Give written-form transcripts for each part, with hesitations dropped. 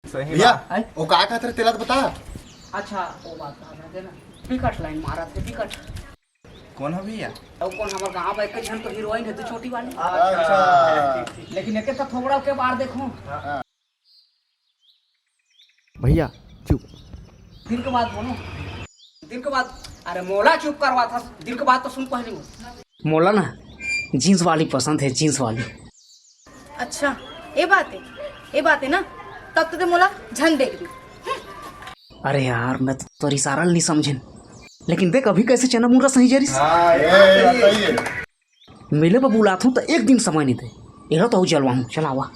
सही भैया बात। वो का तेरे तेला तो बता। अच्छा वो बात है ना, विकट लाइन मारा थे विकट। कौन है भैया? और कौन हमारे गांव में एक जन तो हीरोइन है, तो छोटी वाली। अच्छा लेकिन एक तो थोड़ा के बाहर देखो। भैया चुप। दिन के बाद बोलो, दिन के बाद। अरे मोला चुप करवा था, दिन के बाद तो सुन पहले वो। मोला ना जीन्स वाली पसंद है, जीन्स वाली। अच्छा ये बात है ना, तब तो मोला झन देख दी। अरे यार मैं तो तोरी सारा नहीं समझन, लेकिन देख अभी कैसे चना मुरा सही जरिस। मिले पर बुलाता हूँ तो एक दिन समय नहीं दे, एरा तो जलवा हूँ। चलावा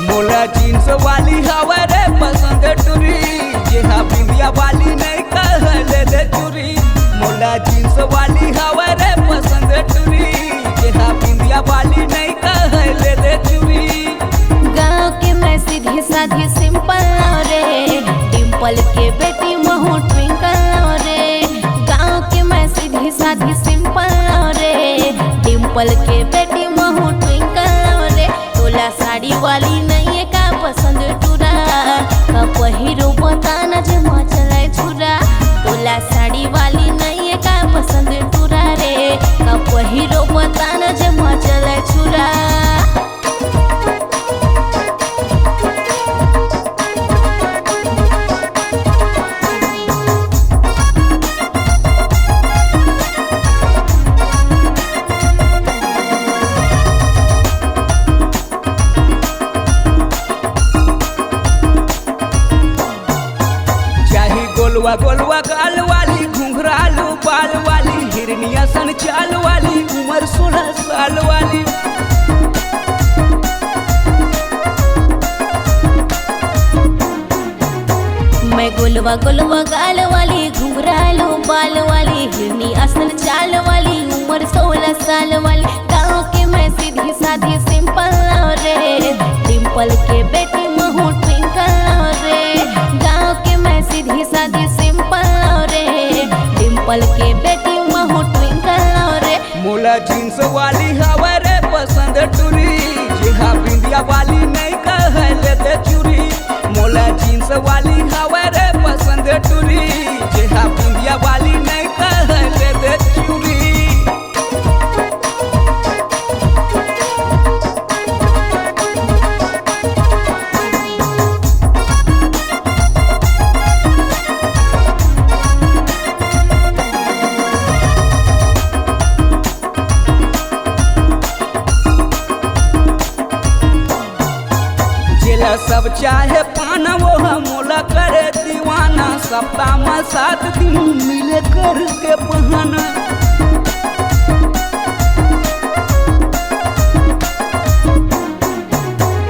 मोला जीन्स वाली हवा रे पसंद टुरी, जेहा बिंदिया वाली नहीं कहले दे चुरी। मोला जीन्स वाली हवा रे पसंद टुरी, जेहा बिंदिया वाली नहीं कहले दे चुरी। गाँव के मैं सीधी साधी सिंपल रे, डिम्पल के बेटी महू ट्विंकल रे। गाँव के मैं सीधी साधी सिंपल रे, डिम्पल के बेटी महू ट्विंकल रे। तोला साड़ी वाली नहीं है का पसंद टूरा, का पहिरो बताना जे माँ चलाए छुरा। तोला साड़ी वाली नहीं है का पसंद टूरा रे, का पहिरो बताना जे माँ चलाए छुरा। गोलवा गोलवा गाल वाली, घुंघरालू बाल वाली, हिरनिया सन चाल वाली, उम्र 16 साल वाली। मैं गोलवा गोलवा गाल वाली, घुंघरालू बाल वाली, हिरनी असल चाल वाली, उम्र 16 साल वाली। गाँव के मैं सीधी साधी सिंपल रे, डिम्पल के बेटी महू ट्विंकल रे। गाँव के मैं सीधी साधी सिंपल रे, डिम्पल के बेटी महू ट्विंकल रे। मोला जीन्स वाली हवा रे पसंद टुरी, जेहा बिंदिया वाली नहीं कहले दे चुरी। मोला जीन्स वाली हवा रे पसंद टुरी, जेहा बिंदिया वाली नहीं कहले दे चुरी। सब चाहे पाना वो मोला करे दीवाना, सप्ताह में 7 दिन मिले कर के बहाना।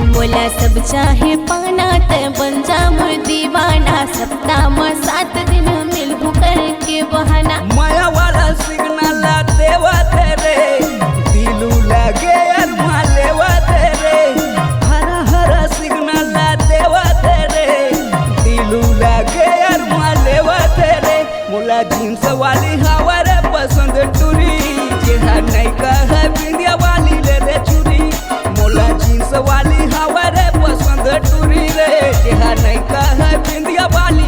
मोला सब चाहे पाना ते बन जा मोर दीवाना, सप्ताह में 7 दिन मिलबू करके बहाना। माया वाला सिग्नल देवा तेरे, दिलू लगे अरमा लेवा तेरे। हरा हरा सिग्नल देवा तेरे, दिलू लगे अरमा लेवा तेरे। मोला जीन्स वाली हवा रे पसंद टुरी, जेहा नहीं कह बिंदिया वाली ले रे चुरी। मोला जीन्स वाली हवा रे पसंद टुरी रे, जेहा नहीं कह बिंदिया वाली